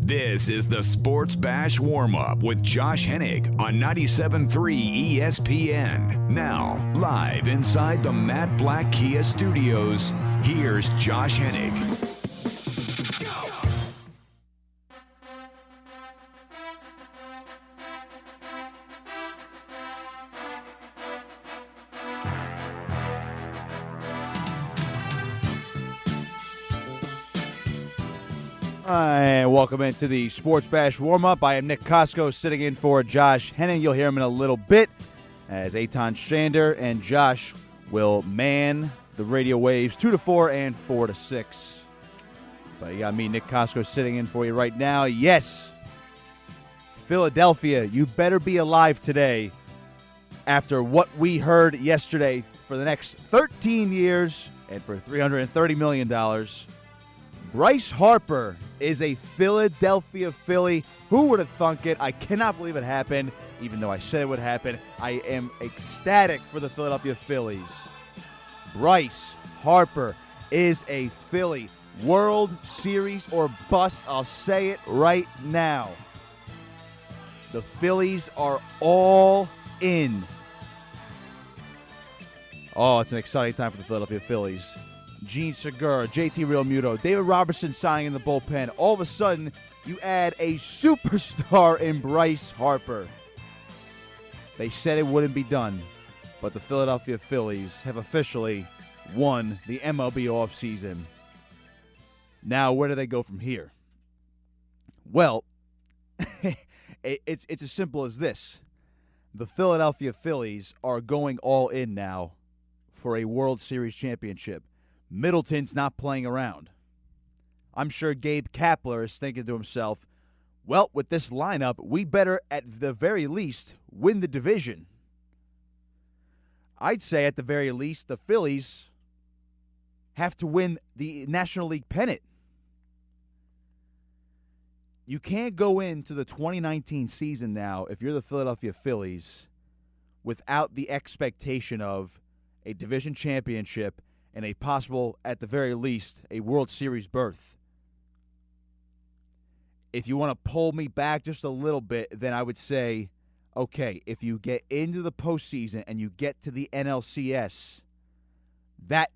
This is the Sports Bash Warmup with Josh Hennig on 97.3 ESPN. Now, live inside the Matt Black Kia Studios, here's Josh Hennig. And welcome into the Sports Bash Warm-Up. I am Nick Kosko sitting in for Josh Hennig. You'll hear him in a little bit as Eitan Shander and Josh will man the radio waves 2 to 4 and 4 to 6. But you got me, Nick Kosko, sitting in for you right now. Yes, Philadelphia, you better be alive today after what we heard yesterday for the next 13 years and for $330 million. Bryce Harper is a Philadelphia Philly. Who would have thunk it? I cannot believe it happened, even though I said it would happen. I am ecstatic for the Philadelphia Phillies. Bryce Harper is a Philly. World Series or bust, I'll say it right now. The Phillies are all in. Oh, it's an exciting time for the Philadelphia Phillies. Gene Segura, JT Realmuto, David Robertson signing in the bullpen. All of a sudden, you add a superstar in Bryce Harper. They said it wouldn't be done, but the Philadelphia Phillies have officially won the MLB offseason. Now, where do they go from here? Well, it's as simple as this. The Philadelphia Phillies are going all in now for a World Series championship. Middleton's not playing around. I'm sure Gabe Kapler is thinking to himself, well, with this lineup, we better at the very least win the division. I'd say at the very least the Phillies have to win the National League pennant. You can't go into the 2019 season now, if you're the Philadelphia Phillies, without the expectation of a division championship and a possible, at the very least, a World Series berth. If you want to pull me back just a little bit, then I would say, okay, if you get into the postseason and you get to the NLCS, that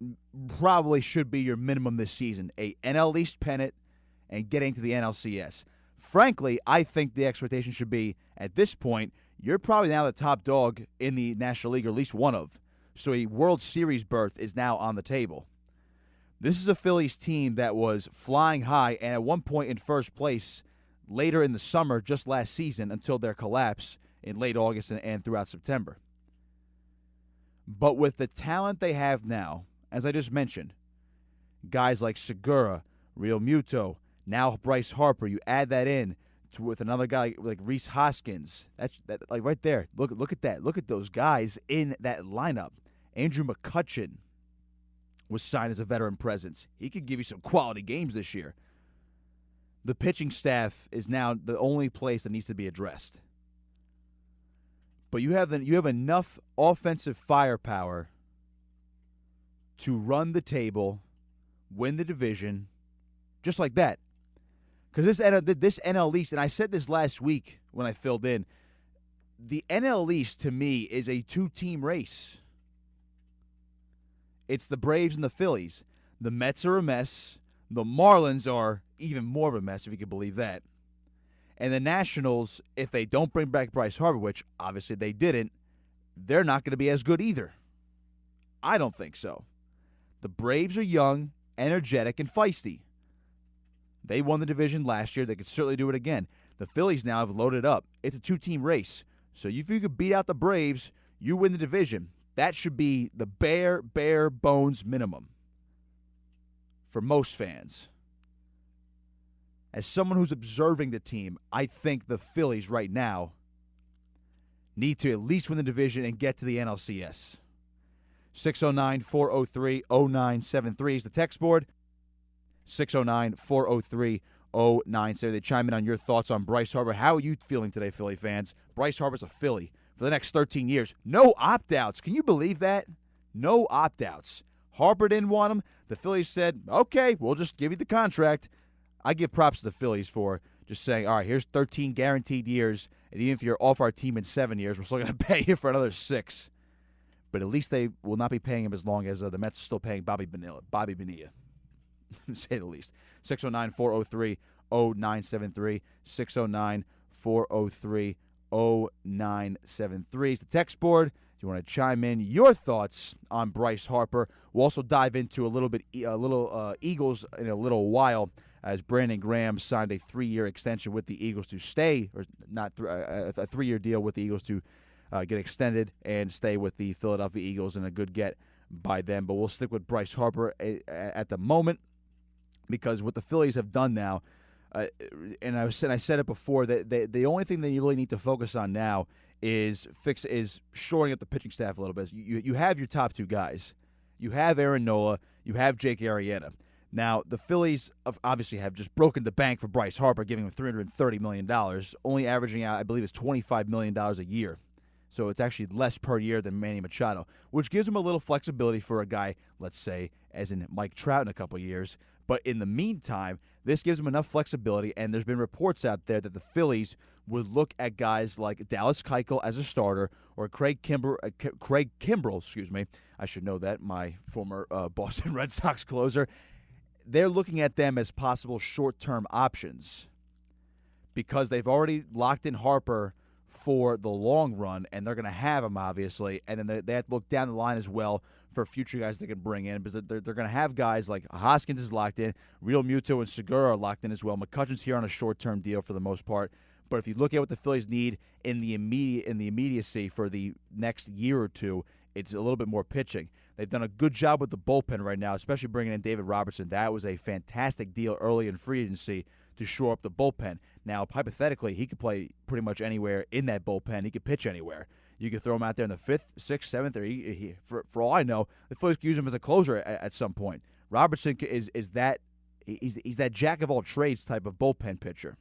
probably should be your minimum this season, a NL East pennant and getting to the NLCS. Frankly, I think the expectation should be, at this point, you're probably now the top dog in the National League, or at least one of. So a World Series berth is now on the table. This is a Phillies team that was flying high and at one point in first place later in the summer just last season until their collapse in late August and throughout September. But with the talent they have now, as I just mentioned, guys like Segura, Realmuto, now Bryce Harper, you add that in with another guy like Rhys Hoskins. That's like right there. Look at that. Look at those guys in that lineup. Andrew McCutchen was signed as a veteran presence. He could give you some quality games this year. The pitching staff is now the only place that needs to be addressed. But you have enough offensive firepower to run the table, win the division, just like that. Because this NL East, and I said this last week when I filled in, the NL East to me is a two-team race. It's the Braves and the Phillies. The Mets are a mess. The Marlins are even more of a mess, if you can believe that. And the Nationals, if they don't bring back Bryce Harper, which obviously they didn't, they're not going to be as good either. I don't think so. The Braves are young, energetic, and feisty. They won the division last year. They could certainly do it again. The Phillies now have loaded up. It's a two-team race. So if you could beat out the Braves, you win the division. That should be the bare bones minimum for most fans. As someone who's observing the team, I think the Phillies right now need to at least win the division and get to the NLCS. 609-403-0973 is the text board. 609-403-0973. They chime in on your thoughts on Bryce Harper. How are you feeling today, Philly fans? Bryce Harper's a Philly for the next 13 years. No opt-outs. Can you believe that? No opt-outs. Harper didn't want him. The Phillies said, okay, we'll just give you the contract. I give props to the Phillies for Just saying, all right, here's 13 guaranteed years, and even if you're off our team in 7 years, we're still going to pay you for another 6. But at least they will not be paying him as long as the Mets are still paying Bobby Bonilla, to say the least. 609-403-0973, 609-403-0973 is the text board. If you want to chime in your thoughts on Bryce Harper, we'll also dive into a little Eagles in a little while, as Brandon Graham signed a 3-year extension with the Eagles to stay, or not a 3-year deal with the Eagles to get extended and stay with the Philadelphia Eagles, and a good get by them. But we'll stick with Bryce Harper at the moment, because what the Phillies have done now, and I said it before, that the only thing that you really need to focus on now is shoring up the pitching staff a little bit. You have your top 2 guys. You have Aaron Nola. You have Jake Arrieta. Now, the Phillies obviously have just broken the bank for Bryce Harper, giving him $330 million, only averaging out, I believe, it's $25 million a year. So it's actually less per year than Manny Machado, which gives him a little flexibility for a guy, let's say, as in Mike Trout in a couple of years. But in the meantime, this gives him enough flexibility, and there's been reports out there that the Phillies would look at guys like Dallas Keuchel as a starter, or Craig Kimbrell, excuse me. I should know that, my former Boston Red Sox closer. They're looking at them as possible short-term options because they've already locked in Harper for the long run, and they're going to have him, obviously, and then they have to look down the line as well for future guys they can bring in, because they're going to have guys like Hoskins is locked in, Real Muto and Segura are locked in as well. McCutcheon's here on a short-term deal for the most part, but if you look at what the Phillies need in the immediacy for the next year or two, it's a little bit more pitching. They've done a good job with the bullpen right now, especially bringing in David Robertson. That was a fantastic deal early in free agency to shore up the bullpen. Now, hypothetically, he could play pretty much anywhere in that bullpen. He could pitch anywhere. You could throw him out there in the 5th, 6th, 7th, or for all I know, the Phillies could use him as a closer at some point. Robertson is that he's that jack of all trades type of bullpen pitcher.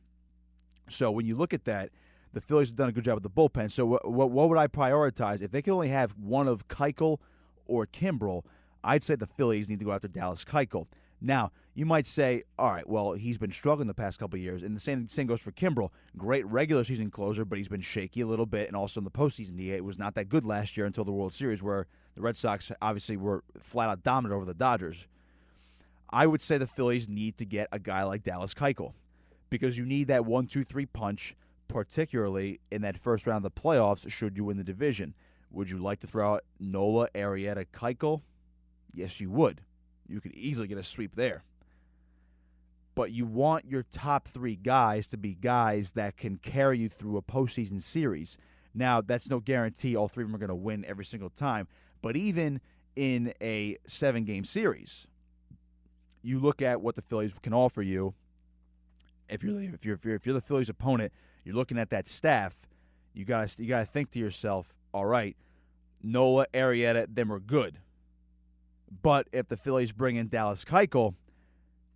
So when you look at that, the Phillies have done a good job with the bullpen. So what would I prioritize? If they could only have one of Keuchel or Kimbrell, I'd say the Phillies need to go after Dallas Keuchel. Now, you might say, all right, well, he's been struggling the past couple of years, and the same goes for Kimbrell. Great regular season closer, but he's been shaky a little bit, and also in the postseason, he was not that good last year until the World Series, where the Red Sox obviously were flat-out dominant over the Dodgers. I would say the Phillies need to get a guy like Dallas Keuchel, because you need that 1-2-3 punch, particularly in that first round of the playoffs, should you win the division. Would you like to throw out Nola, Arrieta, Keuchel? Yes, you would. You could easily get a sweep there. But you want your top 3 guys to be guys that can carry you through a postseason series. Now, that's no guarantee all 3 of them are going to win every single time. But even in a 7-game series, you look at what the Phillies can offer you. If you're the Phillies' opponent, you're looking at that staff. You gotta think to yourself, all right, Nola, Arrieta, them are good. But if the Phillies bring in Dallas Keuchel,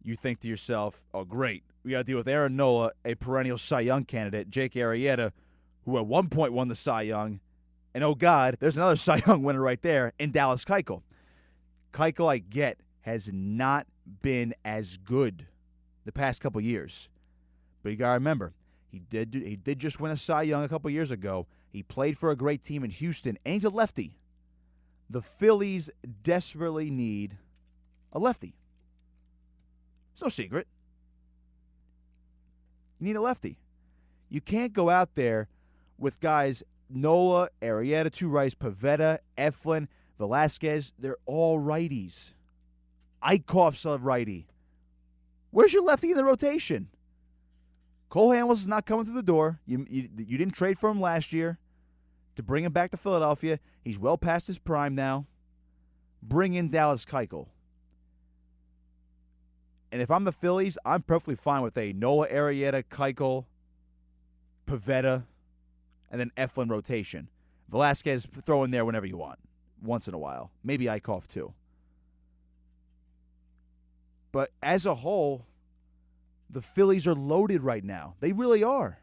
you think to yourself, oh, great. We got to deal with Aaron Nola, a perennial Cy Young candidate, Jake Arrieta, who at one point won the Cy Young. And, oh, God, there's another Cy Young winner right there in Dallas Keuchel. Keuchel, I get, has not been as good the past couple years. But you got to remember, he did just win a Cy Young a couple years ago. He played for a great team in Houston, and he's a lefty. The Phillies desperately need a lefty. It's no secret. You need a lefty. You can't go out there with guys Nola, Arrieta, 2 righties, Pivetta, Eflin, Velasquez. They're all righties. Eichhoff's a righty. Where's your lefty in the rotation? Cole Hamels is not coming through the door. You didn't trade for him last year to bring him back to Philadelphia. He's well past his prime now. Bring in Dallas Keuchel. And if I'm the Phillies, I'm perfectly fine with a Nola, Arrieta, Keuchel, Pivetta, and then Eflin rotation. Velasquez, throw in there whenever you want, once in a while. Maybe Eichhoff too. But as a whole, the Phillies are loaded right now. They really are.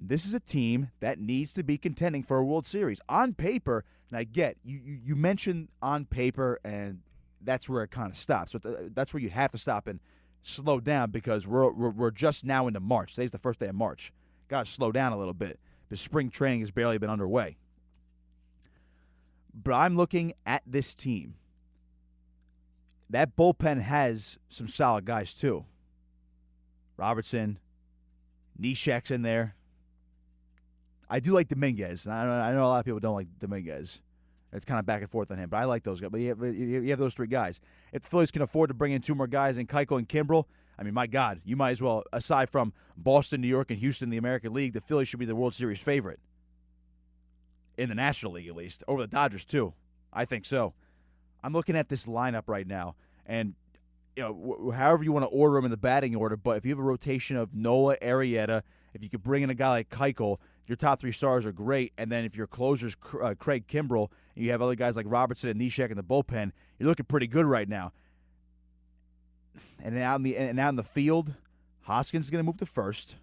This is a team that needs to be contending for a World Series. On paper, and I get, you mentioned on paper, and that's where it kind of stops. So that's where you have to stop and slow down because we're just now into March. Today's the first day of March. Got to slow down a little bit because spring training has barely been underway. But I'm looking at this team. That bullpen has some solid guys too. Robertson, Neshek's in there. I do like Dominguez. I know a lot of people don't like Dominguez. It's kind of back and forth on him, but I like those guys. But you have those three guys. If the Phillies can afford to bring in two more guys in Keuchel and Kimbrel, I mean, my God, you might as well, aside from Boston, New York, and Houston, the American League, the Phillies should be the World Series favorite. In the National League, at least. Over the Dodgers, too. I think so. I'm looking at this lineup right now, and however you want to order them in the batting order, but if you have a rotation of Nola, Arrieta, if you could bring in a guy like Keuchel, your top three stars are great, and then if your closer's Craig Kimbrel, and you have other guys like Robertson and Neshek in the bullpen, you're looking pretty good right now. And out in the field, Hoskins is going to move to first.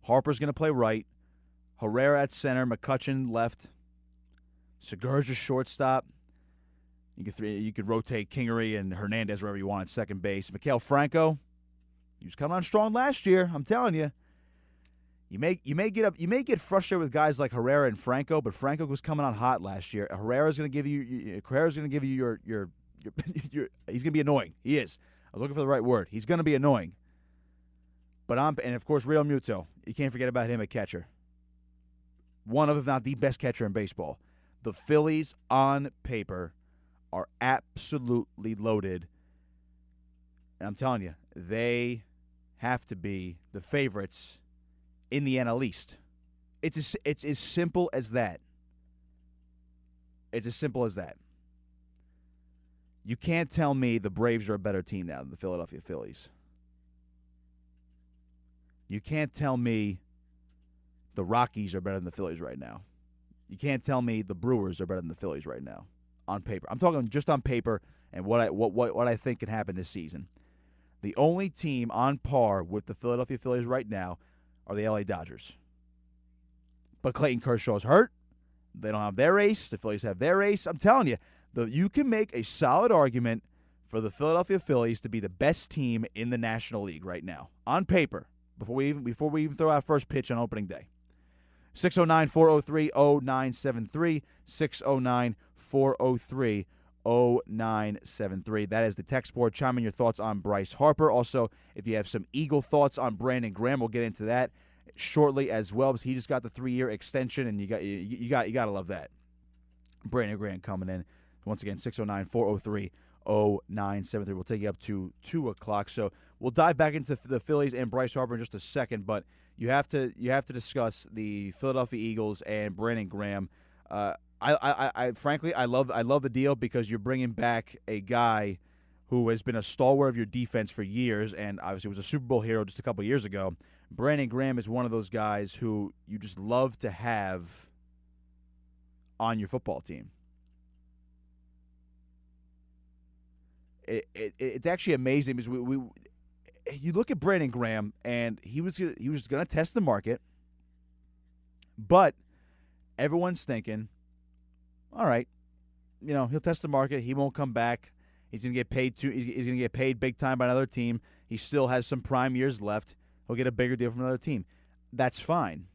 Harper's going to play right. Herrera at center, McCutchen left. Segura's shortstop. You could rotate Kingery and Hernandez wherever you want at second base. Miguel Franco, he was coming on strong last year. I'm telling you. You may get frustrated with guys like Herrera and Franco, but Franco was coming on hot last year. Herrera's going to give you your he's going to be annoying. He is. I was looking for the right word. He's going to be annoying. And of course Real Muto. You can't forget about him at catcher. One of, if not the best catcher in baseball. The Phillies on paper are absolutely loaded. And I'm telling you, they have to be the favorites in the NL East. It's as simple as that. It's as simple as that. You can't tell me the Braves are a better team now than the Philadelphia Phillies. You can't tell me the Rockies are better than the Phillies right now. You can't tell me the Brewers are better than the Phillies right now on paper. I'm talking just on paper and what I think can happen this season. The only team on par with the Philadelphia Phillies right now are the LA Dodgers. But Clayton Kershaw's hurt. They don't have their ace. The Phillies have their ace. I'm telling you, you can make a solid argument for the Philadelphia Phillies to be the best team in the National League right now on paper before we even throw out first pitch on opening day. 609-403-0973, 609-403-0973. That is the text board. Chime in your thoughts on Bryce Harper. Also, if you have some Eagle thoughts on Brandon Graham, we'll get into that shortly as well, because he just got the 3-year extension, and you got to love that. Brandon Graham coming in. Once again, 609-403-0973. We'll take you up to 2 o'clock. So we'll dive back into the Phillies and Bryce Harper in just a second, but you have to discuss the Philadelphia Eagles and Brandon Graham. I frankly love the deal because you're bringing back a guy who has been a stalwart of your defense for years, and obviously was a Super Bowl hero just a couple years ago. Brandon Graham is one of those guys who you just love to have on your football team. It's actually amazing because you look at Brandon Graham, and he was going to test the market, but everyone's thinking, all right, he'll test the market. He won't come back. He's going to get paid he's going to get paid big time by another team. He still has some prime years left. He'll get a bigger deal from another team. That's fine.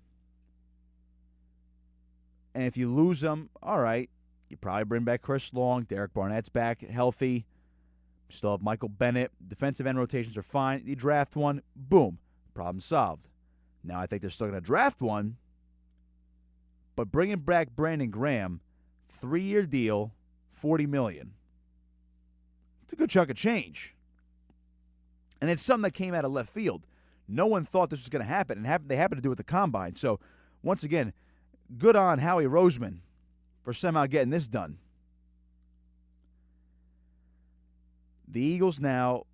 And if you lose him, all right, you probably bring back Chris Long. Derek Barnett's back healthy. Still have Michael Bennett. Defensive end rotations are fine. You draft one, boom, problem solved. Now I think they're still going to draft one, but bringing back Brandon Graham, 3-year deal, $40 million. It's a good chunk of change. And it's something that came out of left field. No one thought this was going to happen, and they happened to do it at the Combine. So, once again, good on Howie Roseman for somehow getting this done. The Eagles now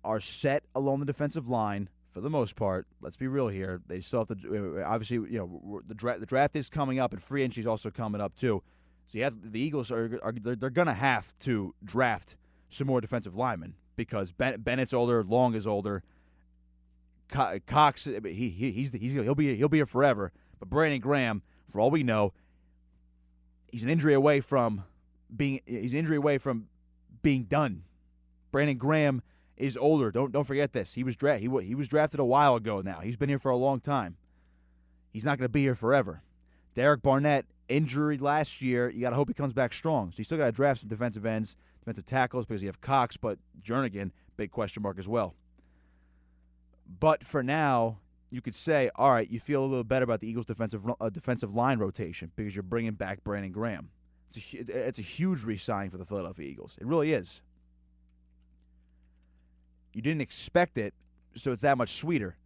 are set along the defensive line for the most part. Let's be real here. They still have to, obviously, the draft is coming up, and free agency is also coming up too. So you have the Eagles they're going to have to draft some more defensive linemen because Bennett's older, Long is older. Cox, he'll be here forever. But Brandon Graham, for all we know, he's an injury away from being done. Brandon Graham is older. Don't forget this. He was drafted a while ago now. He's been here for a long time. He's not going to be here forever. Derek Barnett, injury last year. You got to hope he comes back strong. So you still got to draft some defensive ends, defensive tackles, because you have Cox, but Jernigan, big question mark as well. But for now, you could say, all right, you feel a little better about the Eagles' defensive line rotation because you're bringing back Brandon Graham. It's a huge re-signing for the Philadelphia Eagles. It really is. You didn't expect it, so it's that much sweeter.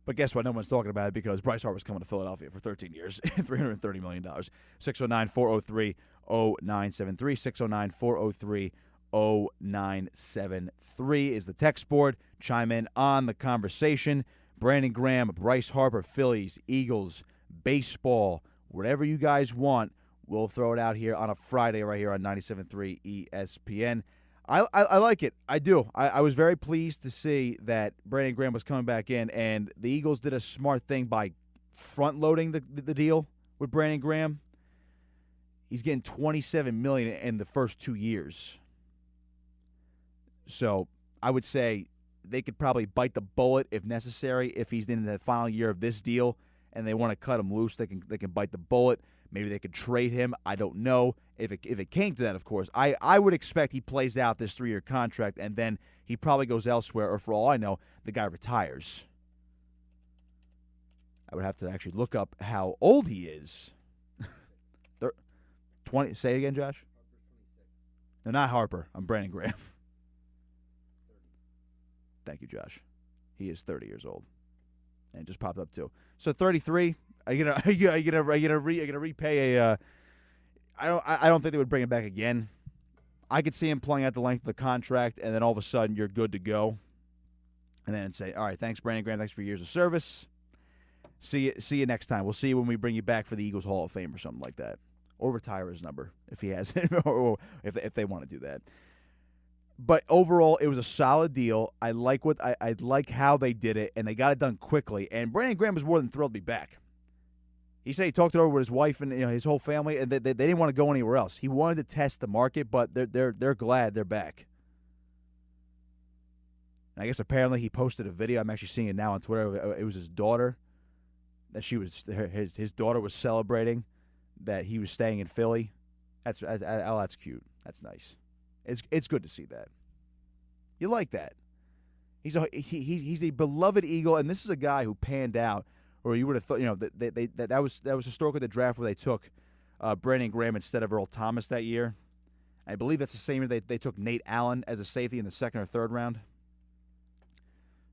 But guess what? No one's talking about it because Bryce Harper's coming to Philadelphia for 13 years, $330 million. 609-403-0973. 609-403-0973 is the text board. Chime in on the conversation. Brandon Graham, Bryce Harper, Phillies, Eagles, baseball, whatever you guys want, we'll throw it out here on a Friday right here on 97.3 ESPN. I like it. I do. I was very pleased to see that Brandon Graham was coming back in, and the Eagles did a smart thing by front-loading the deal with Brandon Graham. He's getting $27 million in the first 2 years. So I would say they could probably bite the bullet if necessary. If he's in the final year of this deal and they want to cut him loose, they can bite the bullet. Maybe they could trade him. I don't know. If it came to that, of course, I would expect he plays out this 3-year contract and then he probably goes elsewhere, or for all I know, the guy retires. I would have to actually look up how old he is. 20. Say it again, Josh. No, not Harper. I'm Brandon Graham. Thank you, Josh. He is 30 years old, and it just popped up too. So 33. Are you gonna repay a? I don't think they would bring him back again. I could see him playing out the length of the contract, and then all of a sudden you're good to go, and then say, all right, thanks, Brandon Graham, thanks for your years of service. See you next time. We'll see you when we bring you back for the Eagles Hall of Fame or something like that, or retire his number if he has it, or if they want to do that. But overall, it was a solid deal. I like how they did it, and they got it done quickly. And Brandon Graham was more than thrilled to be back. He said he talked it over with his wife and his whole family, and they didn't want to go anywhere else. He wanted to test the market, but they're glad they're back. And I guess apparently he posted a video. I'm actually seeing it now on Twitter. It was his daughter that his daughter was celebrating that he was staying in Philly. That's cute. That's nice. It's good to see that. You like that. He's a beloved Eagle, and this is a guy who panned out. Or you would have thought, that was historically the draft where they took Brandon Graham instead of Earl Thomas that year. I believe that's the same year they took Nate Allen as a safety in the second or third round.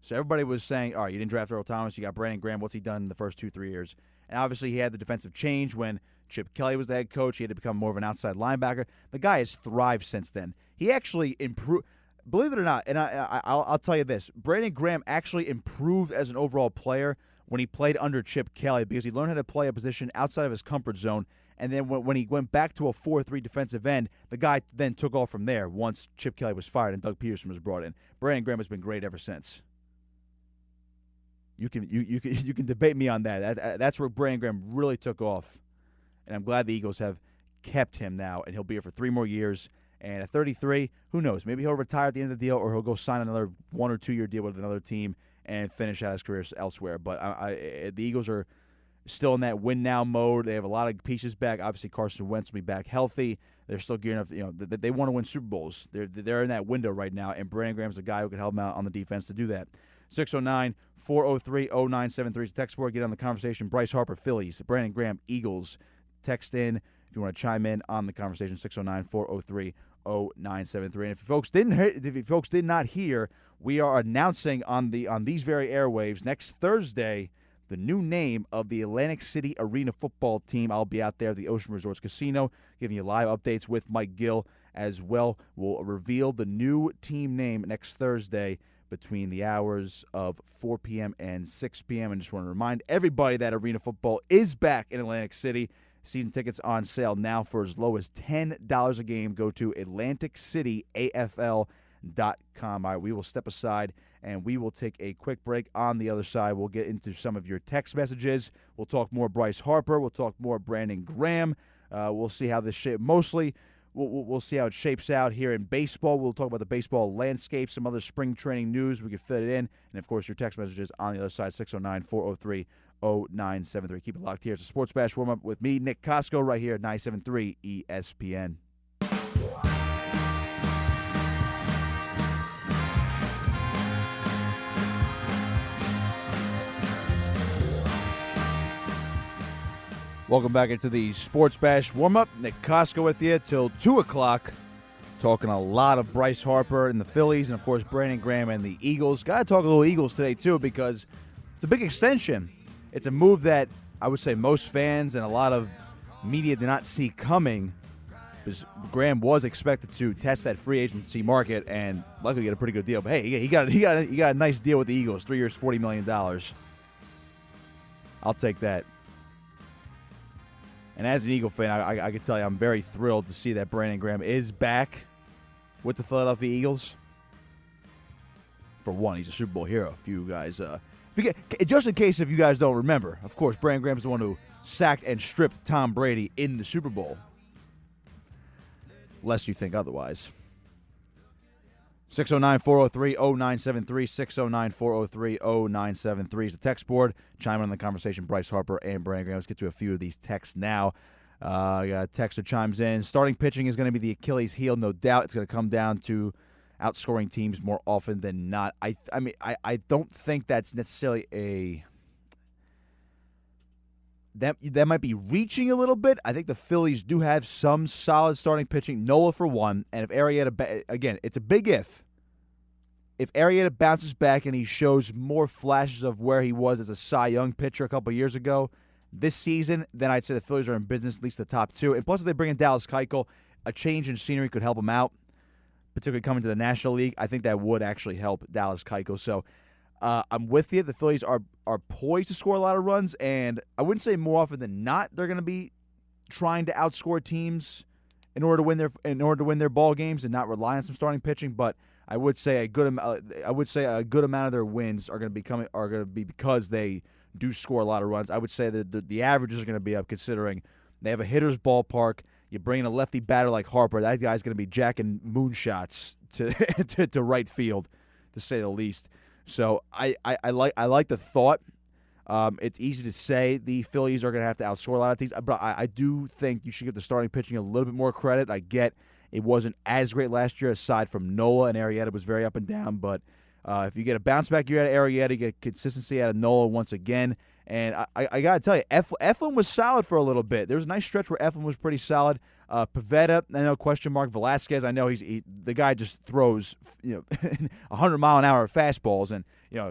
So everybody was saying, all right, you didn't draft Earl Thomas, you got Brandon Graham. What's he done in the first 2-3 years? And obviously he had the defensive change when Chip Kelly was the head coach. He had to become more of an outside linebacker. The guy has thrived since then. He actually improved. Believe it or not, and I'll tell you this, Brandon Graham actually improved as an overall player when he played under Chip Kelly because he learned how to play a position outside of his comfort zone. And then when he went back to a 4-3 defensive end, the guy then took off from there once Chip Kelly was fired and Doug Peterson was brought in. Brandon Graham has been great ever since. You can debate me on that. That's where Brandon Graham really took off. And I'm glad the Eagles have kept him now, and he'll be here for 3 more years. And at 33, who knows? Maybe he'll retire at the end of the deal, or he'll go sign another 1 or 2 year deal with another team and finish out his career elsewhere. But the Eagles are still in that win-now mode. They have a lot of pieces back. Obviously, Carson Wentz will be back healthy. They're still gearing up. They want to win Super Bowls. They're in that window right now, and Brandon Graham's a guy who can help them out on the defense to do that. 609-403-0973 is the text board. Get on the conversation. Bryce Harper, Phillies. Brandon Graham, Eagles. Text in if you want to chime in on the conversation. 609-403-0973. And if folks did not hear, we are announcing on these very airwaves next Thursday the new name of the Atlantic City Arena football team. I'll be out there at the Ocean Resorts Casino giving you live updates with Mike Gill as well. We'll reveal the new team name next Thursday between the hours of 4 p.m. and 6 p.m. And just want to remind everybody that arena football is back in Atlantic City. Season tickets on sale now for as low as $10 a game. Go to AtlanticCityAFL.com. All right, we will step aside and we will take a quick break. On the other side, we'll get into some of your text messages. We'll talk more Bryce Harper. We'll talk more Brandon Graham. We'll see how this shit. Mostly, we'll see how it shapes out here in baseball. We'll talk about the baseball landscape, some other spring training news. We can fit it in. And, of course, your text messages on the other side, 609-403-0973. Keep it locked here. It's a Sports Bash Warm-Up with me, Nick Kosko, right here at 97.3 ESPN. Welcome back into the Sports Bash Warm-Up. Nick Kosko with you till 2 o'clock. Talking a lot of Bryce Harper and the Phillies and, of course, Brandon Graham and the Eagles. Got to talk a little Eagles today, too, because it's a big extension. It's a move that I would say most fans and a lot of media did not see coming, because Graham was expected to test that free agency market and luckily get a pretty good deal. But, hey, he got a nice deal with the Eagles, 3 years, $40 million. I'll take that. And as an Eagle fan, I can tell you I'm very thrilled to see that Brandon Graham is back with the Philadelphia Eagles. For one, he's a Super Bowl hero. If you guys, just in case if you guys don't remember, of course, Brandon Graham's the one who sacked and stripped Tom Brady in the Super Bowl. Lest you think otherwise. 609-403-0973, 609-403-0973 is the text board. Chime in on the conversation, Bryce Harper and Brandon Graham. Let's get to a few of these texts now. We got a texter chimes in. Starting pitching is going to be the Achilles heel, no doubt. It's going to come down to outscoring teams more often than not. I don't think that's necessarily a... That might be reaching a little bit. I think the Phillies do have some solid starting pitching. Nola for one, and if Arrieta, again, it's a big if. If Arrieta bounces back and he shows more flashes of where he was as a Cy Young pitcher a couple years ago this season, then I'd say the Phillies are in business, at least the top two. And plus, if they bring in Dallas Keuchel, a change in scenery could help him out, particularly coming to the National League. I think that would actually help Dallas Keuchel. So I'm with you. The Phillies are poised to score a lot of runs, and I wouldn't say more often than not they're going to be trying to outscore teams in order to win their ball games and not rely on some starting pitching. But I would say a good amount of their wins are going to be because they do score a lot of runs. I would say that the averages are going to be up, considering they have a hitter's ballpark. You bring in a lefty batter like Harper, that guy's going to be jacking moonshots to right field, to say the least. So I like the thought. It's easy to say the Phillies are going to have to outscore a lot of teams, but I do think you should give the starting pitching a little bit more credit. I get it wasn't as great last year, aside from Nola, and Arrieta was very up and down. But if you get a bounce back year out of Arrieta, you get consistency out of Nola once again. And I got to tell you, Eflin was solid for a little bit. There was a nice stretch where Eflin was pretty solid. Pavetta, I know, question mark. Velasquez, I know the guy just throws 100-mile-an-hour fastballs, and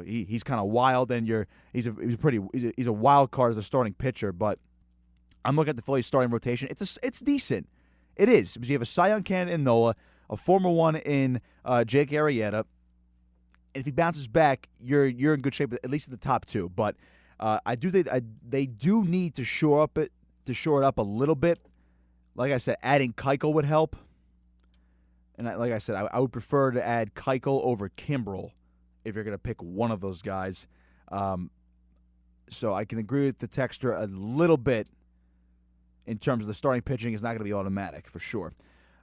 he's kind of wild. And he's a wild card as a starting pitcher. But I'm looking at the Phillies starting rotation. It's decent. It is, because you have a Cy Young candidate in Nola, a former one in Jake Arrieta, and if he bounces back, you're in good shape, at least in the top two. But I do think they do need to shore it up a little bit. Like I said, adding Keuchel would help. And like I said, I would prefer to add Keuchel over Kimbrel if you're going to pick one of those guys. So I can agree with the texter a little bit in terms of the starting pitching is not going to be automatic, for sure.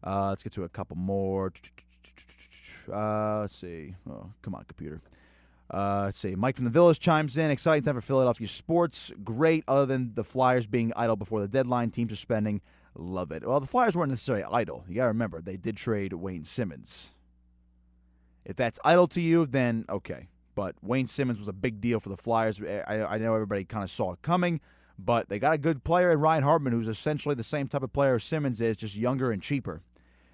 Let's get to a couple more. Let's see. Oh, come on, computer. Let's see. Mike from the Villas chimes in. Exciting time for Philadelphia sports. Great, other than the Flyers being idle before the deadline. Team suspending. Love it. Well, the Flyers weren't necessarily idle. You got to remember, they did trade Wayne Simmons. If that's idle to you, then okay. But Wayne Simmons was a big deal for the Flyers. I know everybody kind of saw it coming, but they got a good player in Ryan Hartman, who's essentially the same type of player as Simmons is, just younger and cheaper.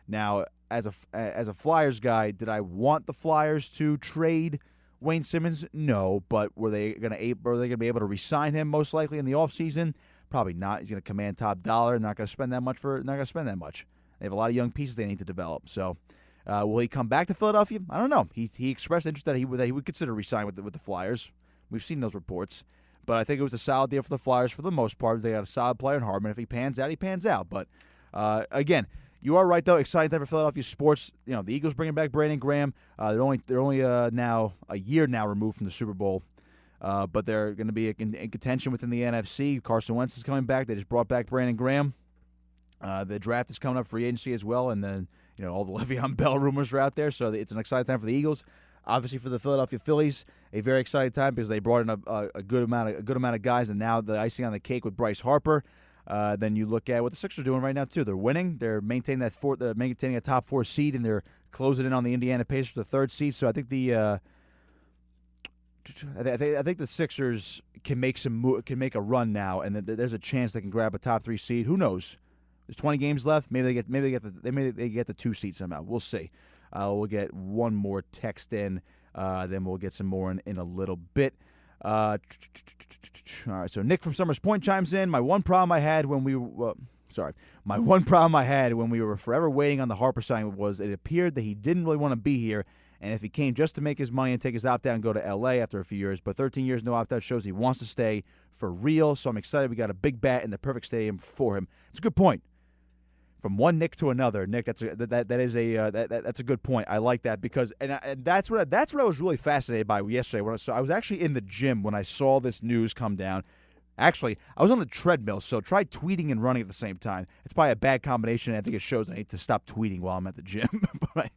Now, as a Flyers guy, did I want the Flyers to trade Wayne Simmons? No, but were they going to be able to re-sign him most likely in the offseason? Probably not. He's going to command top dollar. Not going to spend that much. They have a lot of young pieces they need to develop. So, will he come back to Philadelphia? I don't know. He expressed interest that he would consider re-signing with the Flyers. We've seen those reports. But I think it was a solid deal for the Flyers for the most part. They got a solid player in Hartman. If he pans out, he pans out. But again, you are right though. Exciting time for Philadelphia sports. The Eagles bringing back Brandon Graham. They're only now a year now removed from the Super Bowl. But they're going to be in contention within the NFC. Carson Wentz is coming back. They just brought back Brandon Graham. The draft is coming up, free agency as well, and then all the Le'Veon Bell rumors are out there, so it's an exciting time for the Eagles. Obviously, for the Philadelphia Phillies, a very exciting time because they brought in a good amount of guys, and now the icing on the cake with Bryce Harper. Then you look at what the Sixers are doing right now too. They're winning. They're maintaining a top 4 seed, and they're closing in on the Indiana Pacers for the 3rd seed. So I think the Sixers can make a run now, and there's a chance they can grab a top 3 seed. Who knows? There's 20 games left. Maybe they get the 2 seed somehow. We'll see. We'll get one more text in, then we'll get some more in a little bit. All right, so Nick from Summers Point chimes in. My one problem I had when we were forever waiting on the Harper signing was it appeared that he didn't really want to be here, and if he came just to make his money and take his opt-out and go to L.A. after a few years, but 13 years no opt-out shows he wants to stay for real, so I'm excited we got a big bat in the perfect stadium for him. It's a good point. From one Nick to another, Nick, that's a good point. I like that because and that's what I was really fascinated by yesterday. I was actually in the gym when I saw this news come down. Actually, I was on the treadmill, so try tweeting and running at the same time. It's probably a bad combination. I think it shows I need to stop tweeting while I'm at the gym. But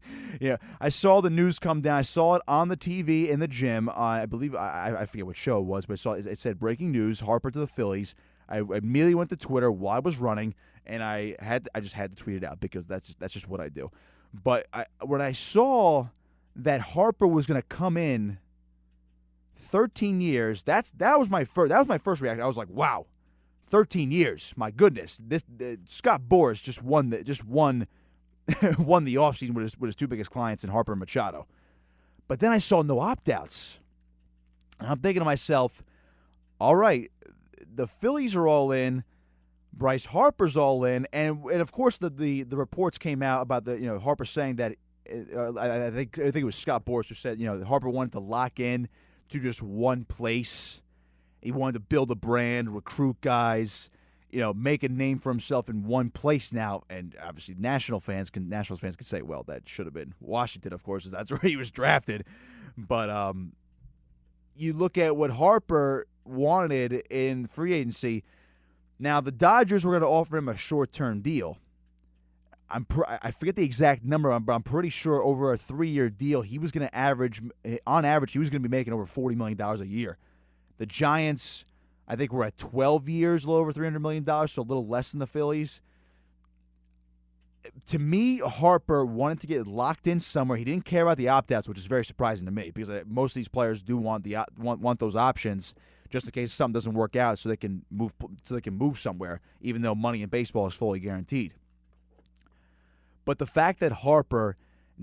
I saw the news come down. I saw it on the TV in the gym. I believe I forget what show it was, but it said breaking news: Harper to the Phillies. I immediately went to Twitter while I was running, and I just had to tweet it out because that's just what I do. But when I saw that Harper was going to come in 13 years, that was my first reaction. I was like, wow, 13 years, my goodness. Scott Boras just won the offseason with his 2 biggest clients in Harper and Machado. But then I saw no opt-outs, and I'm thinking to myself, all right, the Phillies are all in, Bryce Harper's all in, and of course the reports came out about Harper saying that I think it was Scott Boras who said Harper wanted to lock in to just one place. He wanted to build a brand, recruit guys, make a name for himself in one place now. And obviously Nationals fans can say, well, that should have been Washington, of course, because that's where he was drafted. But you look at what Harper wanted in free agency. Now, the Dodgers were going to offer him a short-term deal. I forget the exact number, but I'm pretty sure over a 3-year deal, he was going to on average, he was going to be making over $40 million a year. The Giants, I think, were at 12 years, a little over $300 million, so a little less than the Phillies. To me, Harper wanted to get locked in somewhere. He didn't care about the opt-outs, which is very surprising to me because most of these players do want those options just in case something doesn't work out, so they can move somewhere, even though money in baseball is fully guaranteed. But the fact that Harper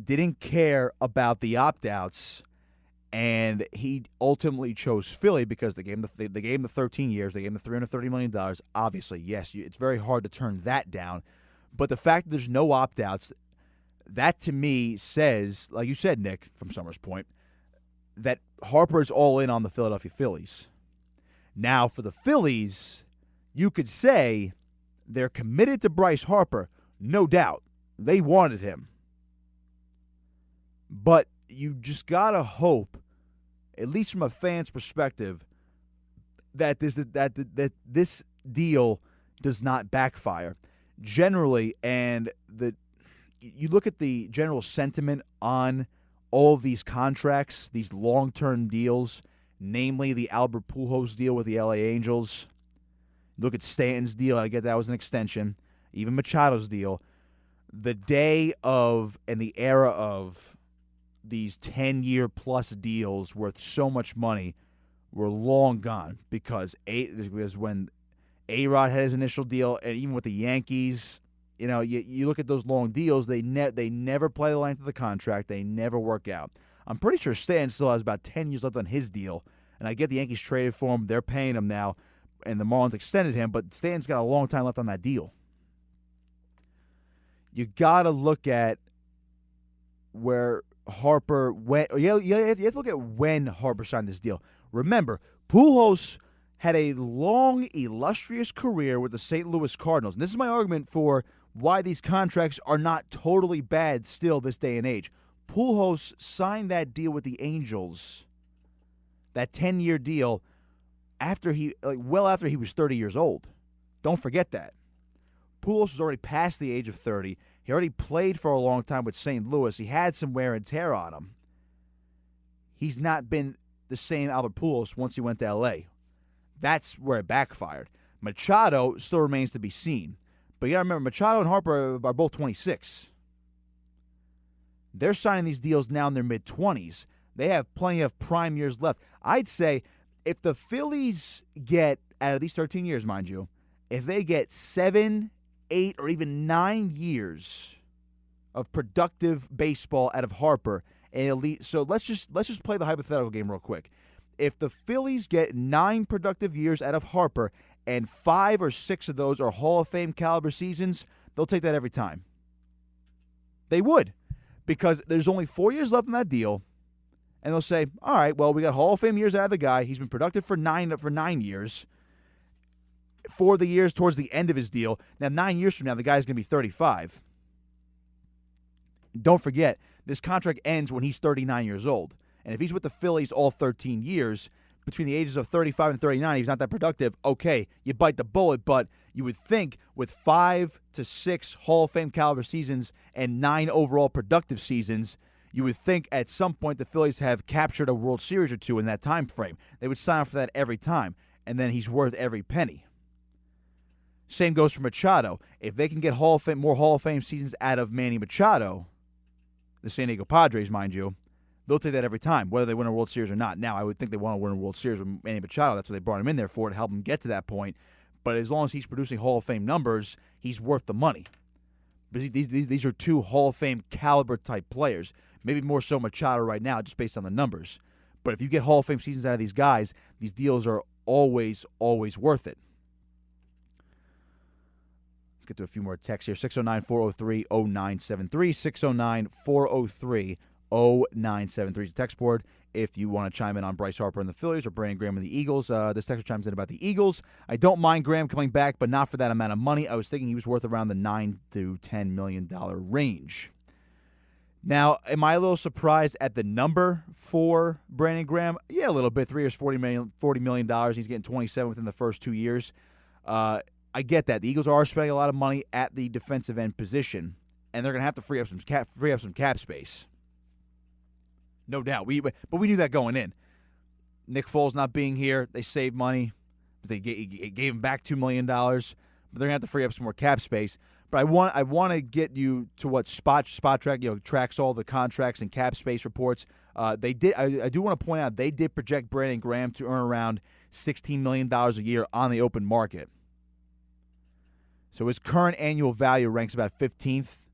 didn't care about the opt-outs and he ultimately chose Philly because they gave him the 13 years, they gave him the $330 million. Obviously, yes, it's very hard to turn that down. But the fact that there's no opt-outs, that to me says, like you said, Nick, from Summers Point, that Harper is all in on the Philadelphia Phillies. Now, for the Phillies, you could say they're committed to Bryce Harper, no doubt. They wanted him. But you just got to hope, at least from a fan's perspective, that this deal does not backfire. Generally, and you look at the general sentiment on all of these contracts, these long-term deals, namely the Albert Pujols deal with the LA Angels. Look at Stanton's deal, I get that was an extension. Even Machado's deal. The day of and the era of these 10-year-plus deals worth so much money were long gone because when A-Rod had his initial deal, and even with the Yankees, you look at those long deals, they never play the length of the contract. They never work out. I'm pretty sure Stanton still has about 10 years left on his deal, and I get the Yankees traded for him. They're paying him now, and the Marlins extended him, but Stanton's got a long time left on that deal. You got to look at where Harper went. You have to look at when Harper signed this deal. Remember, Pujols had a long, illustrious career with the St. Louis Cardinals. And this is my argument for why these contracts are not totally bad still this day and age. Pujols signed that deal with the Angels, that 10-year deal, well after he was 30 years old. Don't forget that. Pujols was already past the age of 30. He already played for a long time with St. Louis. He had some wear and tear on him. He's not been the same Albert Pujols once he went to L.A. That's where it backfired. Machado still remains to be seen. But you got to remember, Machado and Harper are both 26. They're signing these deals now in their mid-20s. They have plenty of prime years left. I'd say if the Phillies get, out of these 13 years, mind you, if they get 7, 8, or even 9 years of productive baseball out of Harper, and elite, so let's just play the hypothetical game real quick. If the Phillies get 9 productive years out of Harper, and 5 or 6 of those are Hall of Fame caliber seasons, they'll take that every time. They would, because there's only 4 years left in that deal, and they'll say, all right, well, we got Hall of Fame years out of the guy. He's been productive for 9 years. For the years towards the end of his deal. Now, 9 years from now, the guy's going to be 35. Don't forget, this contract ends when he's 39 years old. And if he's with the Phillies all 13 years, between the ages of 35 and 39, he's not that productive. Okay, you bite the bullet, but you would think with 5 to 6 Hall of Fame caliber seasons and 9 overall productive seasons, you would think at some point the Phillies have captured a World Series or 2 in that time frame. They would sign up for that every time, and then he's worth every penny. Same goes for Machado. If they can get more Hall of Fame seasons out of Manny Machado, the San Diego Padres, mind you, they'll take that every time, whether they win a World Series or not. Now, I would think they want to win a World Series with Manny Machado. That's what they brought him in there for, to help him get to that point. But as long as he's producing Hall of Fame numbers, he's worth the money. But these are 2 Hall of Fame caliber type players. Maybe more so Machado right now, just based on the numbers. But if you get Hall of Fame seasons out of these guys, these deals are always, always worth it. Let's get to a few more texts here. 609-403-0973. 609-403-0973 is the text board. If you want to chime in on Bryce Harper and the Phillies or Brandon Graham and the Eagles, this texter chimes in about the Eagles. I don't mind Graham coming back, but not for that amount of money. I was thinking he was worth around the $9 to $10 million range. Now, am I a little surprised at the number for Brandon Graham? Yeah, a little bit. 3 years, $40 million. He's getting 27 within the first 2 years. I get that. The Eagles are spending a lot of money at the defensive end position, and they're going to have to free up some cap space. No doubt. But we knew that going in. Nick Foles not being here, they saved money. They gave him back $2 million, but they're going to have to free up some more cap space. But I want to get you to what Spot Track tracks all the contracts and cap space reports. They did. I do want to point out they did project Brandon Graham to earn around $16 million a year on the open market. So his current annual value ranks about 15th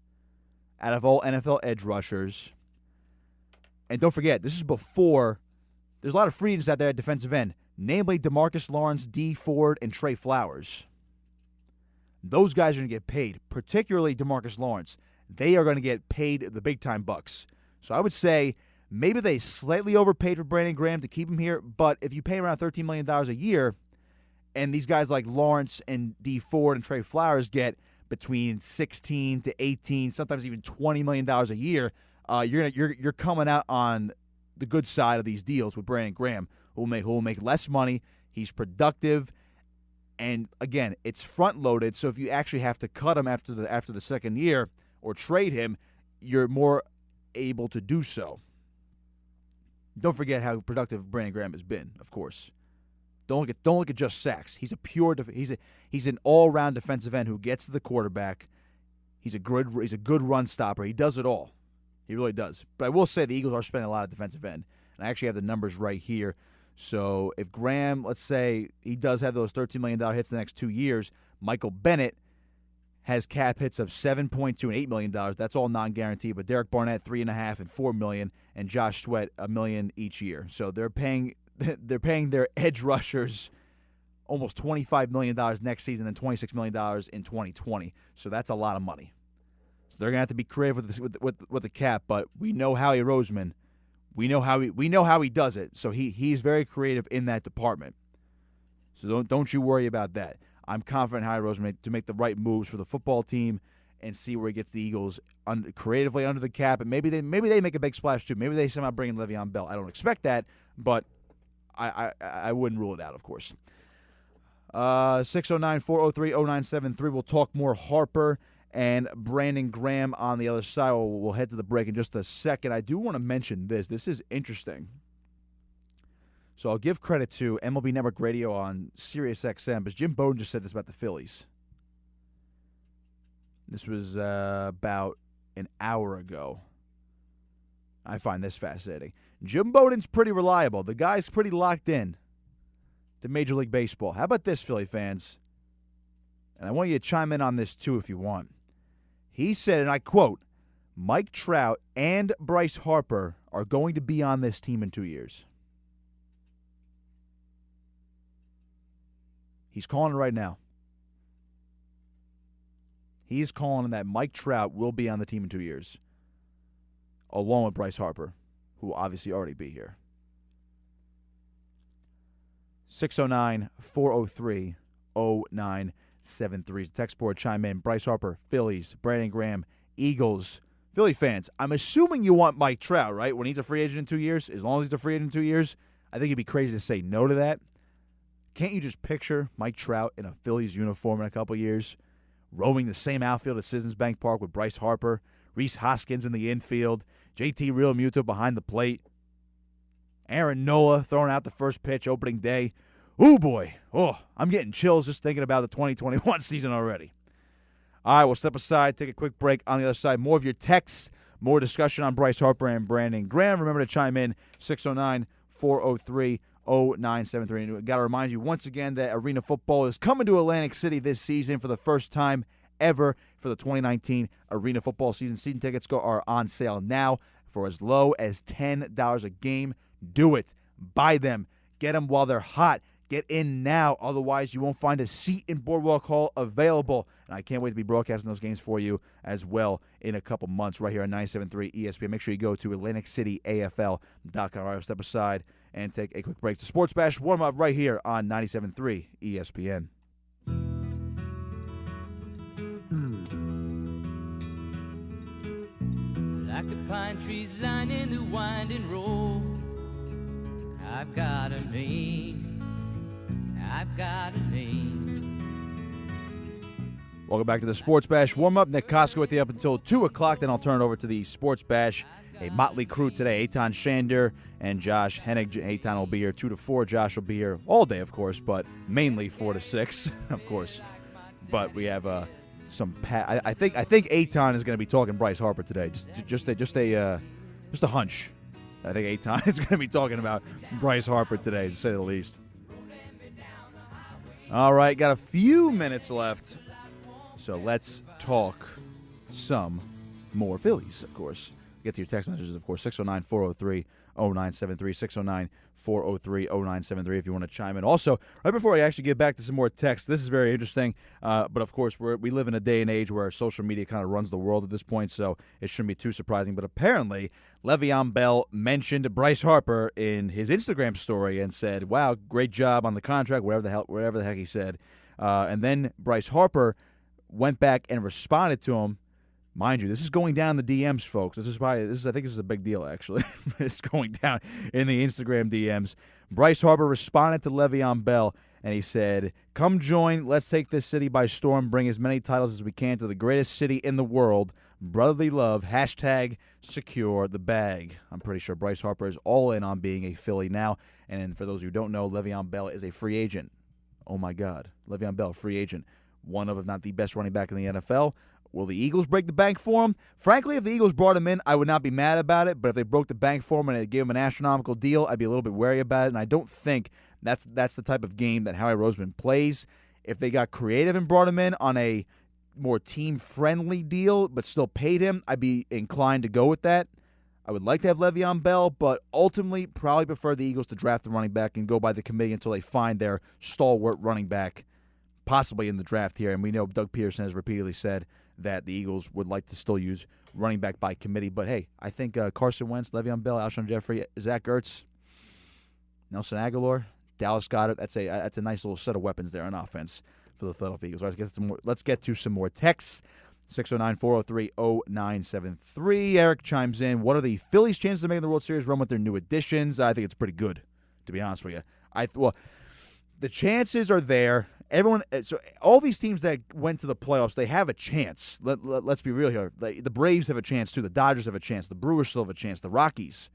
out of all NFL edge rushers. And don't forget, this is before there's a lot of free agents out there at defensive end, namely DeMarcus Lawrence, D. Ford, and Trey Flowers. Those guys are going to get paid, particularly DeMarcus Lawrence. They are going to get paid the big-time bucks. So I would say maybe they slightly overpaid for Brandon Graham to keep him here, but if you pay around $13 million a year, and these guys like Lawrence and D. Ford and Trey Flowers get between 16 to 18, sometimes even $20 million a year, you're coming out on the good side of these deals with Brandon Graham, who will make less money. He's productive. And again, it's front loaded, so if you actually have to cut him after the second year or trade him, you're more able to do so. Don't forget how productive Brandon Graham has been, of course. Don't look at just sacks. He's he's an all-round defensive end who gets to the quarterback. He's a good run stopper. He does it all. He really does. But I will say the Eagles are spending a lot of defensive end, and I actually have the numbers right here. So if Graham, let's say he does have those $13 million hits the next 2 years, Michael Bennett has cap hits of $7.2 and $8 million. That's all non-guaranteed. But Derek Barnett, $3.5 and $4 million, and Josh Sweat, $1 million each year. So they're paying their edge rushers almost $25 million next season and $26 million in 2020. So that's a lot of money. So they're gonna have to be creative with the cap. But we know Howie Roseman. We know how he does it. So he's very creative in that department. So don't you worry about that. I'm confident Howie Roseman to make the right moves for the football team and see where he gets the Eagles creatively under the cap. And maybe they make a big splash too. Maybe they somehow bring in Le'Veon Bell. I don't expect that, but I wouldn't rule it out, of course. 609-403-0973. We'll talk more Harper and Brandon Graham on the other side. We'll head to the break in just a second. I do want to mention this. This is interesting. So I'll give credit to MLB Network Radio on Sirius XM, because Jim Bowden just said this about the Phillies. This was about an hour ago. I find this fascinating. Jim Bowden's pretty reliable. The guy's pretty locked in to Major League Baseball. How about this, Philly fans? And I want you to chime in on this too if you want. He said, and I quote, Mike Trout and Bryce Harper are going to be on this team in 2 years. He's calling it right now. He's calling that Mike Trout will be on the team in 2 years, along with Bryce Harper, who will obviously already be here. 609-403-0973. Text board, chime in. Bryce Harper, Phillies. Brandon Graham, Eagles. Philly fans, I'm assuming you want Mike Trout, right? When he's a free agent in 2 years, as long as he's a free agent in 2 years, I think it'd be crazy to say no to that. Can't you just picture Mike Trout in a Phillies uniform in a couple years, roaming the same outfield at Citizens Bank Park with Bryce Harper, Rhys Hoskins in the infield, JT Realmuto behind the plate, Aaron Nola throwing out the first pitch opening day. Ooh, boy. Oh, I'm getting chills just thinking about the 2021 season already. All right, we'll step aside, take a quick break. On the other side, more of your texts, more discussion on Bryce Harper and Brandon Graham. Remember to chime in, 609-403-0973. And got to remind you once again that Arena Football is coming to Atlantic City this season for the first time ever for the 2019 Arena Football season. Season tickets are on sale now for as low as $10 a game. Do it. Buy them. Get them while they're hot. Get in now. Otherwise, you won't find a seat in Boardwalk Hall available. And I can't wait to be broadcasting those games for you as well in a couple months right here on 97.3 ESPN. Make sure you go to AtlanticCityAFL.com. I'll step aside and take a quick break to Sports Bash Warmup right here on 97.3 ESPN. Like the pine trees lining the winding road, I've got a name. I've got a name. Welcome back to the Sports Bash Warm-Up. Nick Kosko with you up until 2 o'clock. Then I'll turn it over to the Sports Bash. A motley crew today. Eitan Shander and Josh Hennig. Eitan will be here 2 to 4. Josh will be here all day, of course, but mainly 4 to 6, of course. But we have some. I think Eitan is going to be talking Bryce Harper today. Just a hunch. I think Eitan is going to be talking about Bryce Harper today, to say the least. All right, got a few minutes left, so let's talk some more Phillies, of course. Get to your text messages, of course, 609-403-0973, 609-403-0973 if you want to chime in. Also, right before I actually get back to some more text, this is very interesting, but of course we live in a day and age where social media kind of runs the world at this point, so it shouldn't be too surprising. But apparently, Le'Veon Bell mentioned Bryce Harper in his Instagram story and said, wow, great job on the contract, wherever the heck he said. And then Bryce Harper went back and responded to him. Mind you, this is going down the DMs, folks. I think this is a big deal, actually. It's going down in the Instagram DMs. Bryce Harper responded to Le'Veon Bell, and he said, come join, let's take this city by storm, bring as many titles as we can to the greatest city in the world. Brotherly love, #secure the bag. I'm pretty sure Bryce Harper is all in on being a Philly now. And for those who don't know, Le'Veon Bell is a free agent. Oh, my God. Le'Veon Bell, free agent. One of, if not the best running back in the NFL. Will the Eagles break the bank for him? Frankly, if the Eagles brought him in, I would not be mad about it. But if they broke the bank for him and they gave him an astronomical deal, I'd be a little bit wary about it. And I don't think that's the type of game that Howie Roseman plays. If they got creative and brought him in on a more team-friendly deal but still paid him, I'd be inclined to go with that. I would like to have Le'Veon Bell, but ultimately probably prefer the Eagles to draft the running back and go by the committee until they find their stalwart running back, possibly in the draft here. And we know Doug Peterson has repeatedly said that the Eagles would like to still use running back by committee. But, hey, I think Carson Wentz, Le'Veon Bell, Alshon Jeffrey, Zach Ertz, Nelson Aguilar, Dallas Goedert, that's a nice little set of weapons there on offense for the Philadelphia Eagles. All right, let's get to some more texts. 609-403-0973. Eric chimes in. What are the Phillies' chances of making the World Series run with their new additions? I think it's pretty good, to be honest with you. The chances are there. So all these teams that went to the playoffs, they have a chance. Let's be real here. The Braves have a chance too. The Dodgers have a chance. The Brewers still have a chance. The Rockies.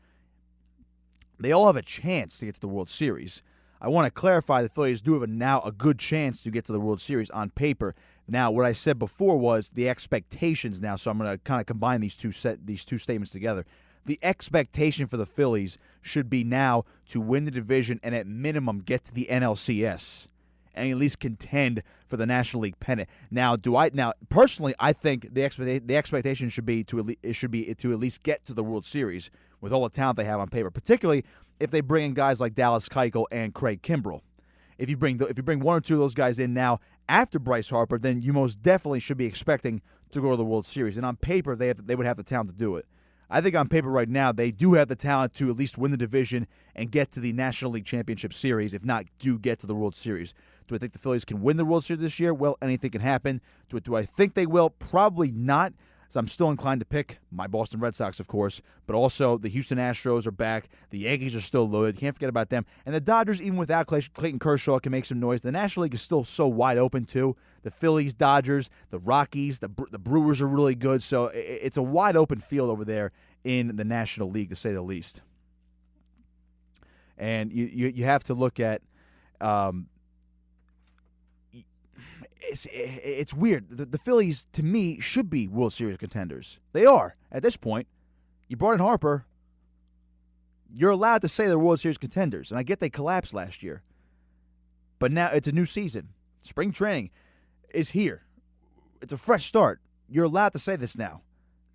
They all have a chance to get to the World Series. I want to clarify the Phillies do have now a good chance to get to the World Series on paper. Now, what I said before was the expectations now, so I'm going to kind of combine these two statements together. The expectation for the Phillies should be now to win the division and at minimum get to the NLCS and at least contend for the National League pennant. Now, personally, I think the expectation should be to at least get to the World Series with all the talent they have on paper, particularly if they bring in guys like Dallas Keuchel and Craig Kimbrell. If you bring one or two of those guys in now after Bryce Harper, then you most definitely should be expecting to go to the World Series. And on paper, they would have the talent to do it. I think on paper right now, they do have the talent to at least win the division and get to the National League Championship Series, if not do get to the World Series. Do I think the Phillies can win the World Series this year? Well, anything can happen. Do I think they will? Probably not. So I'm still inclined to pick my Boston Red Sox, of course, but also the Houston Astros are back. The Yankees are still loaded. Can't forget about them. And the Dodgers, even without Clayton Kershaw, can make some noise. The National League is still so wide open, too. The Phillies, Dodgers, the Rockies, the Brewers are really good. So it's a wide open field over there in the National League, to say the least. And you have to look at it's weird. The Phillies, to me, should be World Series contenders. They are. At this point, you brought in Harper. You're allowed to say they're World Series contenders. And I get they collapsed last year. But now it's a new season. Spring training is here. It's a fresh start. You're allowed to say this now.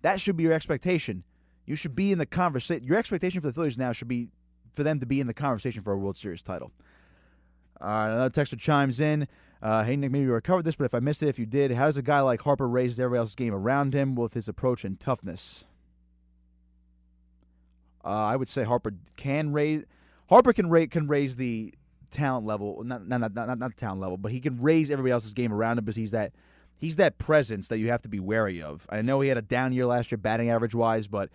That should be your expectation. You should be in the conversation. Your expectation for the Phillies now should be for them to be in the conversation for a World Series title. All right, another texter chimes in. Hey, Nick, maybe you covered this, but if I missed it, if you did, how does a guy like Harper raise everybody else's game around him with his approach and toughness? I would say Harper can raise the talent level, not the talent level, but he can raise everybody else's game around him because he's that presence that you have to be wary of. I know he had a down year last year, batting average wise, but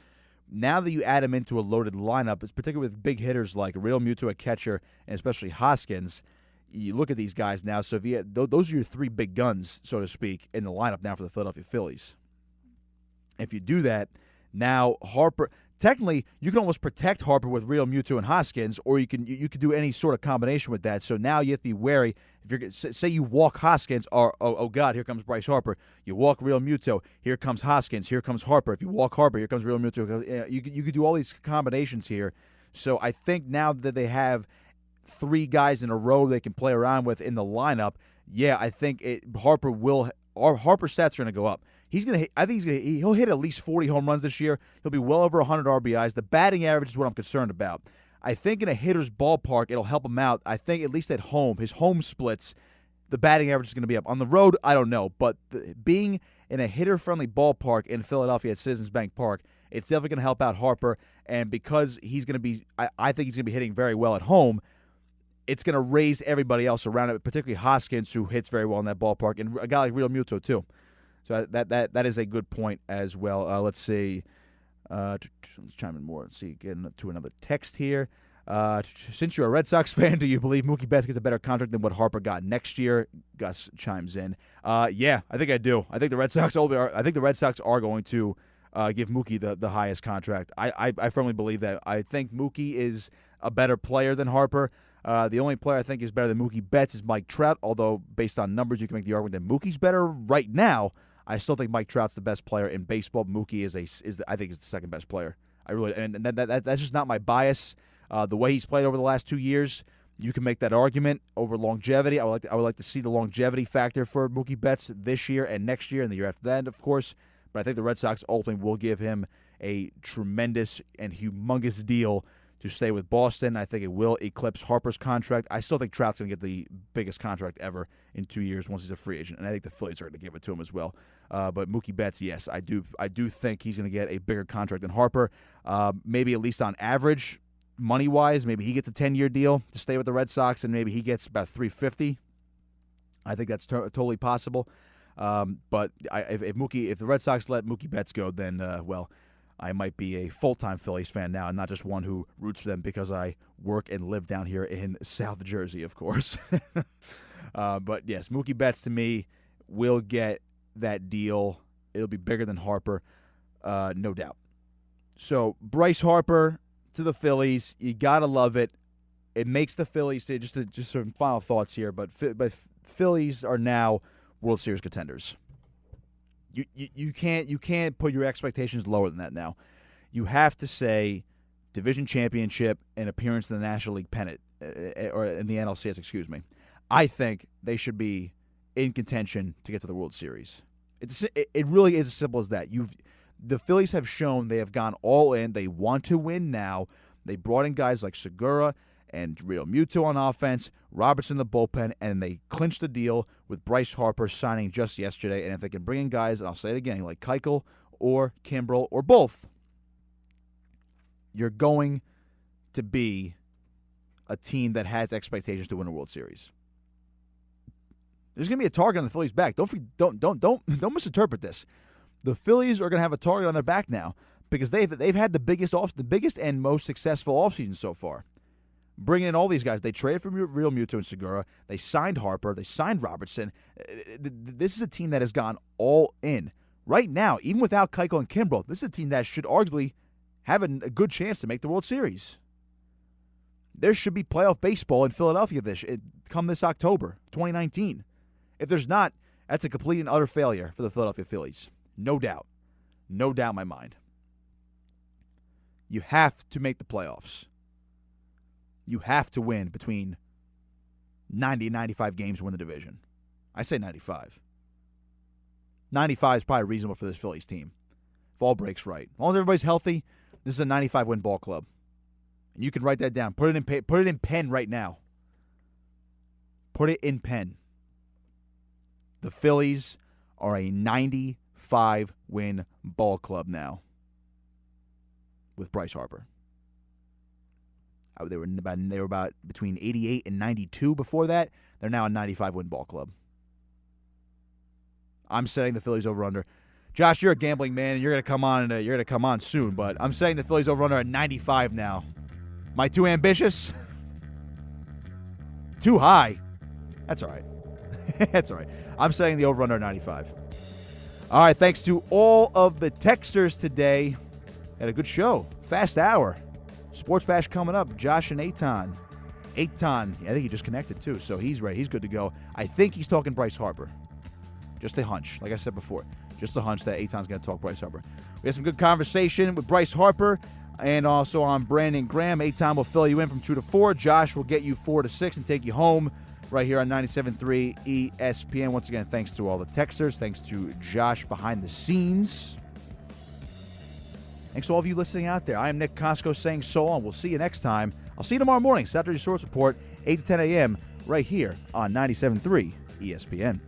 now that you add him into a loaded lineup, particularly with big hitters like Real Muto at catcher and especially Hoskins, you look at these guys now. So if those are your three big guns, so to speak, in the lineup now for the Philadelphia Phillies. If you do that, now Harper. Technically, you can almost protect Harper with Real Muto and Hoskins, or you can do any sort of combination with that. So now you have to be wary. If you're say you walk Hoskins, or oh God, here comes Bryce Harper. You walk Real Muto, here comes Hoskins, here comes Harper. If you walk Harper, here comes Real Muto. You could do all these combinations here. So I think now that they have three guys in a row they can play around with in the lineup, yeah, I think Harper's stats are going to go up. He'll hit at least 40 home runs this year. He'll be well over 100 RBIs. The batting average is what I'm concerned about. I think in a hitter's ballpark, it'll help him out. I think at least at home, his home splits, the batting average is going to be up. On the road, I don't know. But being in a hitter-friendly ballpark in Philadelphia at Citizens Bank Park, it's definitely going to help out Harper. And because he's going to be, I think he's going to be hitting very well at home, it's going to raise everybody else around it, particularly Hoskins, who hits very well in that ballpark, and a guy like Real Muto, too. So that is a good point as well. Let's see. Let's chime in more. Let's see. Getting to another text here. Since you're a Red Sox fan, do you believe Mookie Betts gets a better contract than what Harper got next year? Gus chimes in. Yeah, I think I do. I think the Red Sox are going to give Mookie the highest contract. I firmly believe that. I think Mookie is a better player than Harper. The only player I think is better than Mookie Betts is Mike Trout, although based on numbers you can make the argument that Mookie's better right now. I still think Mike Trout's the best player in baseball. Mookie I think is the second best player. I really, and that's just not my bias. The way he's played over the last 2 years, you can make that argument over longevity. I would like to see the longevity factor for Mookie Betts this year and next year and the year after that, of course. But I think the Red Sox ultimately will give him a tremendous and humongous deal to stay with Boston. I think it will eclipse Harper's contract. I still think Trout's going to get the biggest contract ever in 2 years once he's a free agent, and I think the Phillies are going to give it to him as well. But Mookie Betts, yes, I do think he's going to get a bigger contract than Harper. Maybe at least on average, money-wise, maybe he gets a 10-year deal to stay with the Red Sox, and maybe he gets about $350. I think that's totally possible. But if the Red Sox let Mookie Betts go, then I might be a full-time Phillies fan now and not just one who roots for them because I work and live down here in South Jersey, of course. But yes, Mookie Betts to me will get that deal. It'll be bigger than Harper, no doubt. So Bryce Harper to the Phillies, you gotta love it. It makes the Phillies just some final thoughts here, but Phillies are now World Series contenders. You can't put your expectations lower than that now. You have to say division championship and appearance in the National League pennant, or in the NLCS, excuse me. I think they should be in contention to get to the World Series. It really is as simple as that. The Phillies have shown they have gone all in. They want to win now. They brought in guys like Segura and Real Muto on offense, Robertson in the bullpen, and they clinched the deal with Bryce Harper signing just yesterday. And if they can bring in guys, and I'll say it again, like Keuchel or Kimbrel or both, you're going to be a team that has expectations to win a World Series. There's going to be a target on the Phillies' back. Don't misinterpret this. The Phillies are going to have a target on their back now because they've had the biggest and most successful offseason so far. Bringing in all these guys. They traded for Real Muto and Segura. They signed Harper. They signed Robertson. This is a team that has gone all in. Right now, even without Keuchel and Kimbrel, this is a team that should arguably have a good chance to make the World Series. There should be playoff baseball in Philadelphia come this October, 2019. If there's not, that's a complete and utter failure for the Philadelphia Phillies. No doubt. No doubt in my mind. You have to make the playoffs. You have to win between 90 and 95 games to win the division. I say 95. 95 is probably reasonable for this Phillies team. If all breaks right. As long as everybody's healthy, this is a 95-win ball club. And you can write that down. Put it in pen right now. Put it in pen. The Phillies are a 95-win ball club now with Bryce Harper. They were about between 88 and 92 before that. They're now a 95-win ball club. I'm setting the Phillies over under. Josh, you're a gambling man, and you're gonna come on soon. But I'm setting the Phillies over under at 95 now. Am I too ambitious? Too high? That's all right. That's all right. I'm setting the over under at 95. All right. Thanks to all of the texters today. Had a good show. Fast hour. Sports Bash coming up. Josh and Eitan. I think he just connected too, so he's ready. He's good to go. I think he's talking Bryce Harper. Just a hunch, like I said before. Just a hunch that Eitan's going to talk Bryce Harper. We had some good conversation with Bryce Harper and also on Brandon Graham. Eitan will fill you in from 2 to 4. Josh will get you 4 to 6 and take you home right here on 97.3 ESPN. Once again, thanks to all the texters. Thanks to Josh behind the scenes. Thanks to all of you listening out there. I am Nick Kosko saying so long. We'll see you next time. I'll see you tomorrow morning, Saturday Source Report, 8 to 10 a.m., right here on 97.3 ESPN.